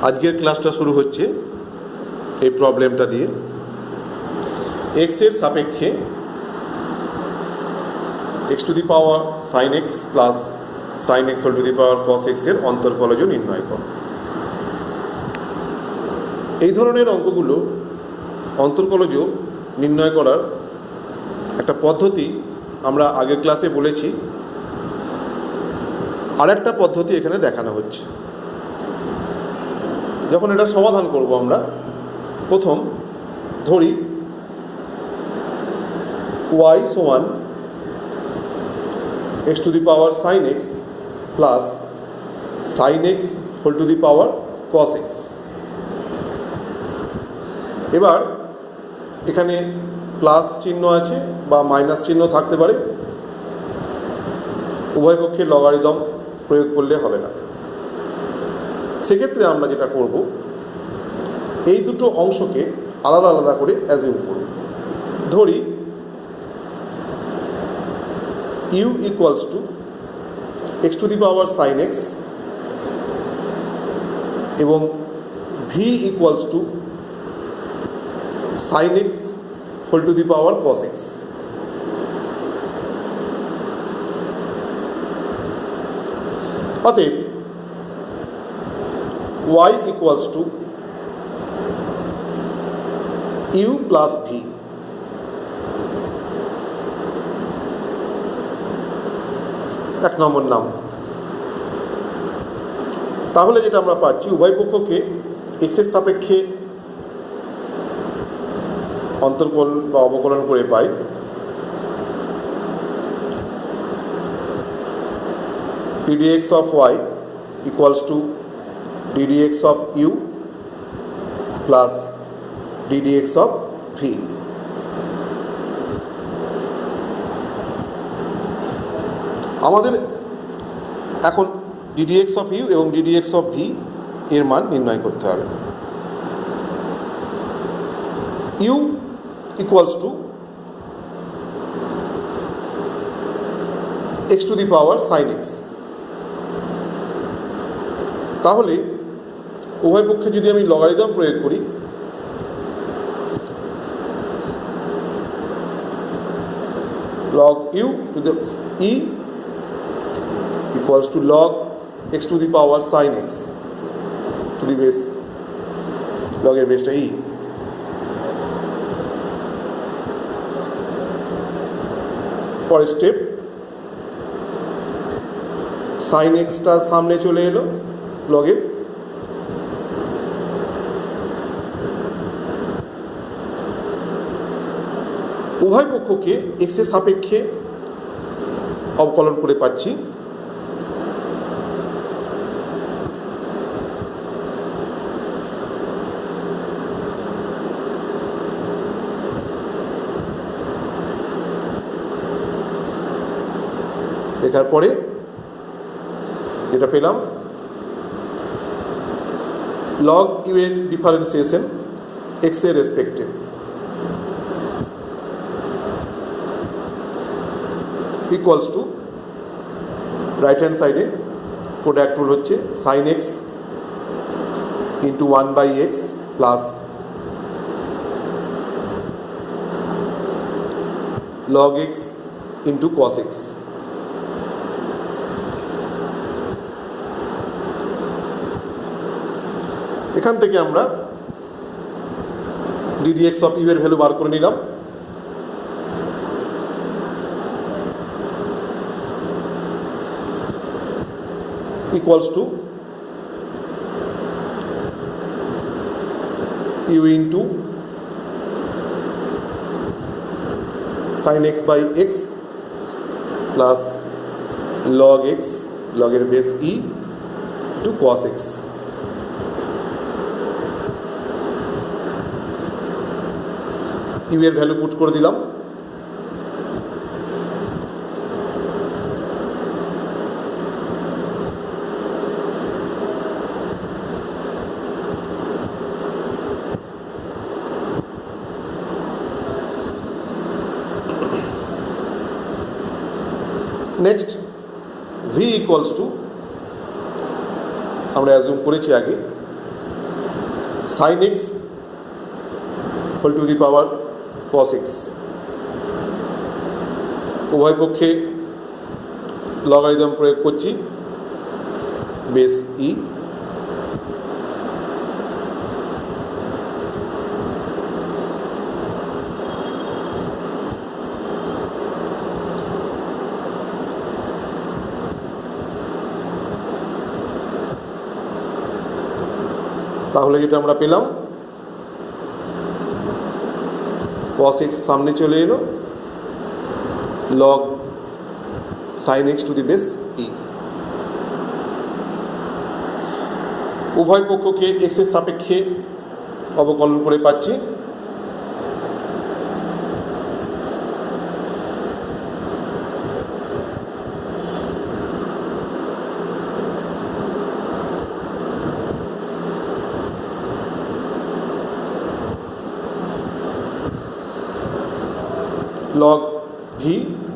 আজকের ক্লাসটা শুরু হচ্ছে এই প্রবলেমটা দিয়ে। এক্স এর সাপেক্ষে X to the power sine X plus sine x whole to the power cos X এর অন্তর্কলজ নির্ণয় করো। এই ধরনের অঙ্কগুলো অন্তর্কলজ নির্ণয় করার একটা পদ্ধতি আমরা আগের ক্লাসে বলেছি, আর একটা পদ্ধতি এখানে দেখানো হচ্ছে। যখন এটা সমাধান করব আমরা প্রথম ধরি y সমান X to the power sine X plus sine x whole to the power cos X. এবার এখানে প্লাস চিহ্ন আছে বা মাইনাস চিহ্ন থাকতে পারে, উভয় পক্ষে লগারিদম প্রয়োগ করলে হবে না। সেক্ষেত্রে আমরা যেটা করব, এই দুটো অংশকে আলাদা আলাদা করে অ্যাজিউম করব। ধরি u equals to x to the power sine x এবং v equals to sine x whole to the power cos x. অতএব y equals to u plus v। এক নম্বর নাম। তাহলে যেটা আমরা পাচ্ছি, উভয় পক্ষকে এক্স এর সাপেক্ষে অন্তর্কল বা অবকলন করে পাই ddx of y equals to ddx of u plus ddx of v। আমাদের এখন ddx of u এবং ddx of v এর মান নির্ণয় করতে হবে। u equals to x to the power sin x। তাহলে উভয় পক্ষে যদি আমি লগারিদম প্রয়োগ করি, log u to the e equals to log x to the power sin x to the base, log এর বেসটা e। পরের স্টেপ, sin x টা সামনে চলে এলো লগের, উভয় পক্ষকে এক্স এর সাপেক্ষে অবকলন করে পাচ্ছি লেখার পরে যেটা পেলাম, log u এর ডিফারেন্সিয়েশন x এর রেসপেক্টে ইকুয়ালস টু রাইট হ্যান্ড সাইডে প্রোডাক্ট রুল হচ্ছে sine x into 1/x plus log x into cos x। এখান থেকে আমরা ddx of u এর ভ্যালু বার করে নিলাম। Equals to u into sine X by X plus log x, log এর base e to cos x। U এর value put করে দিলাম। নেক্সট v ইকুয়ালস টু আমরা অ্যাজুম করেছি আগে sine x whole to the power cos X. উভয় পক্ষে logarithm প্রয়োগ করছি, বেস ই। তাহলে যেটা আমরা পেলাম, cos x সামনে চলে এলো, log sin x to the base e। উভয় পক্ষকে x এর সাপেক্ষে অবকলন করে পাচ্ছি log v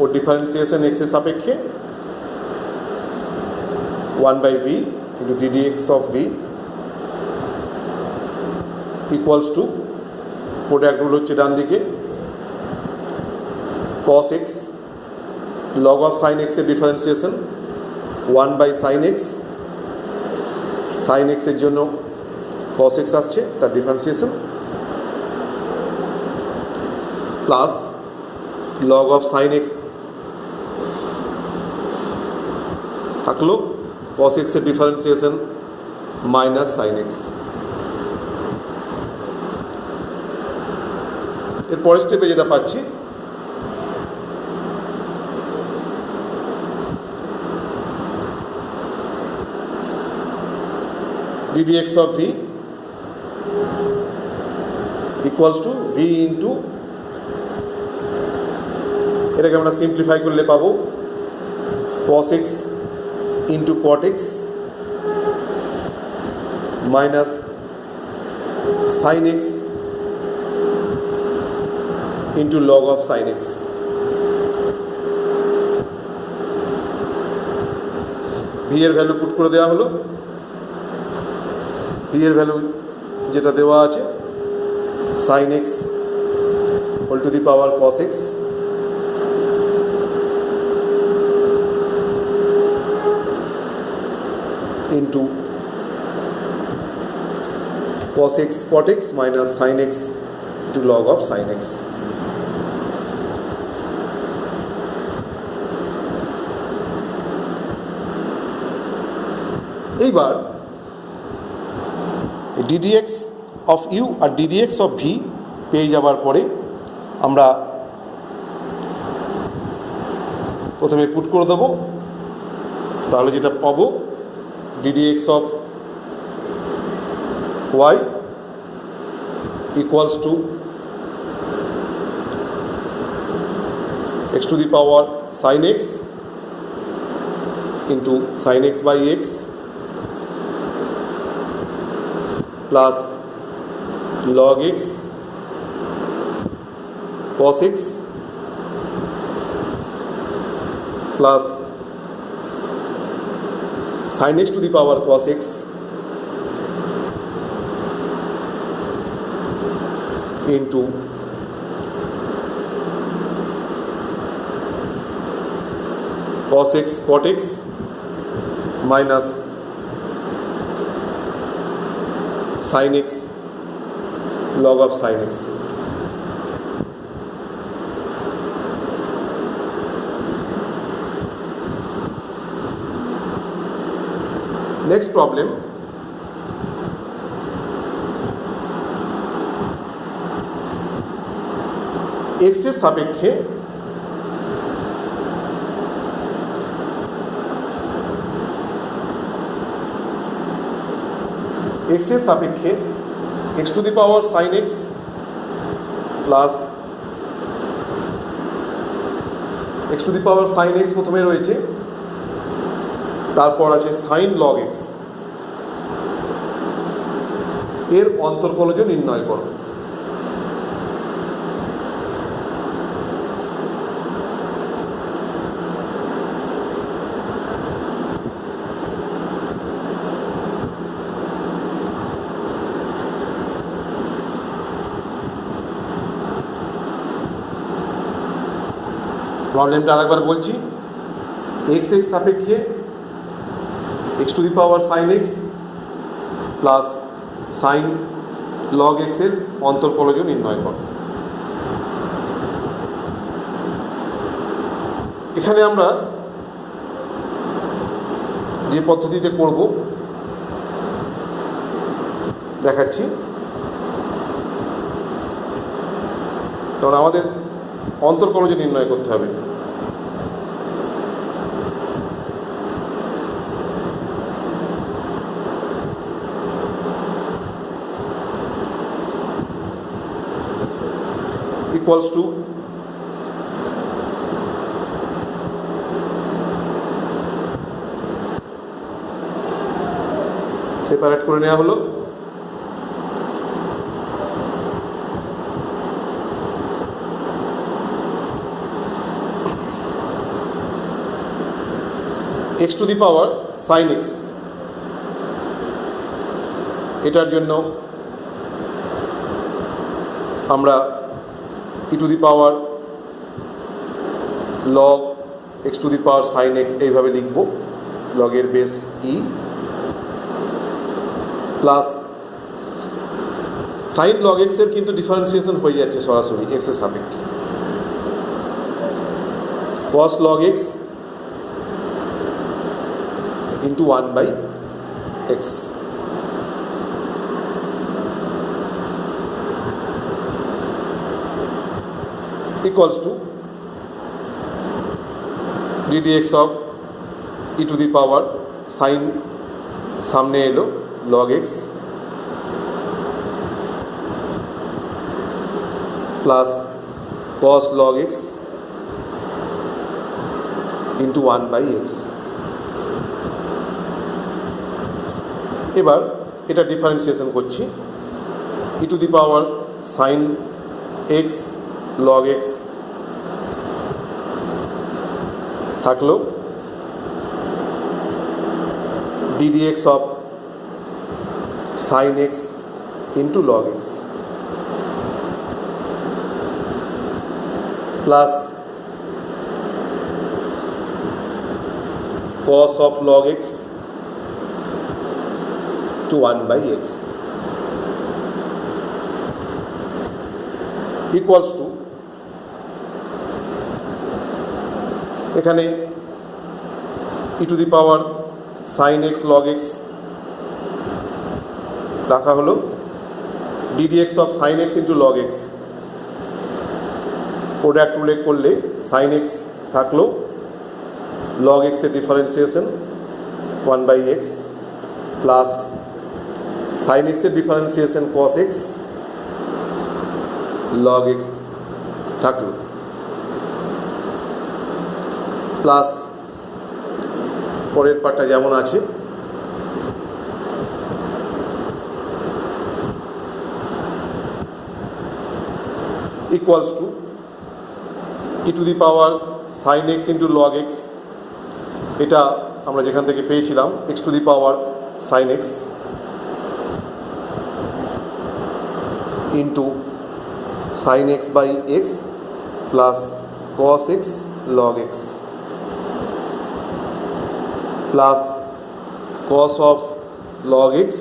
ও ডিফারেন্সিয়েশন x এর সাপেক্ষে 1/v into ddx of v equals to, product rule হচ্ছে ডান দিকে, cos x log of sin x এর differentiation 1/sin x, sin x এর জন্য cos x আসছে, তার differentiation, plus log of sin x থাকলো, cos x এর ডিফারেন্সিয়েশন মাইনাস sin x। এর পরের স্টেপে যেটা পাচ্ছি, ddx of v equals to v into, এটাকে আমরা সিম্পলিফাই করলে পাবো cos x into cot x minus sin x into log of sin x। v এর ভ্যালু পুট করে দেওয়া হলো, v এর ভ্যালু যেটা দেওয়া আছে sin x whole to the power cos x into cos x cot x minus sin x into log of sin x। এইবার ddx of u আর ddx of v পেয়ে যাবার পরে আমরা প্রথমে পুট করে দেবো, তাহলে যেটা পাবো ddx of y equals to x to the power sin x into sin x by x plus log x cos x plus sin x to the power cos x into cos x cot x minus sin x log of sin x। Next problem, x এর সাপেক্ষে x to the power sin x plus x to the power sin x প্রথমে রয়েছে, তারপর আছে sin log x, এর অন্তর্কলজ নির্ণয় করো। প্রবলেমটা আরেকবার বলছি, এক্স এক্স সাপেক্ষে X to the power sine X plus sine log এক্সের অন্তর্কলজ নির্ণয় করো। এখানে আমরা যে পদ্ধতিতে করব দেখাচ্ছি। তখন আমাদের অন্তর্কলজ নির্ণয় করতে হবে। ইকুয়ালস টু সেপারেট করে নেওয়া হলো। X to the power sine x, এটার জন্য আমরা e to the power log x to the power sine x এইভাবে লিখব, লগের base e plus sine log এক্সের কিন্তু ডিফারেন্সিয়েশন হয়ে যাচ্ছে সরাসরি এক্সের সাপেক্ষে, cos log x into 1/x equals to ddx of e to the power sin সামনে এলো log x plus cos log x into 1/x। এবার এটা ডিফারেন্সিয়েশন করছি, e to the power sine x log x থাকলো ddx of sine x into log x plus cos of log x to 1/x equals to, এখানে e to the power sine x log x রাখা হলো ddx of sine x into log x, product উল্লেখ করলে sine x থাকলো, log এক্সের differentiation 1/x plus সাইন এক্সের differentiation cos X log x থাকলো প্লাস পরের পার্টটা যেমন আছে equals to E to the power sine x into log X, এটা আমরা যেখান থেকে পেয়েছিলাম X to the power sine x into sine X by X plus cos X log x plus cos of log x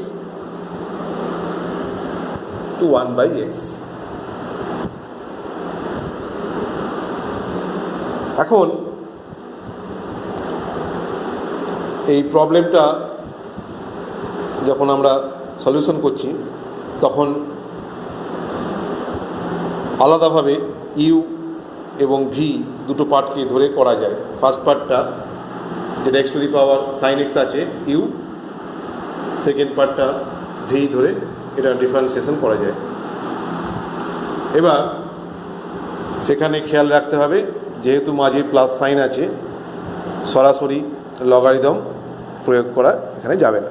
to 1/x। এখন এই প্রবলেমটা যখন আমরা সলিউশন করছি তখন আলাদাভাবে ইউ এবং ভি দুটো পার্টকে ধরে করা যায়। ফার্স্ট পার্টটা যেটা x to the power sine x আছে ইউ, সেকেন্ড পার্টটা ভি ধরে এটা ডিফারেন্সিয়েশন করা যায়। এবার সেখানে খেয়াল রাখতে হবে যেহেতু মাঝে প্লাস সাইন আছে সরাসরি লগারিদম প্রয়োগ করা এখানে যাবে না।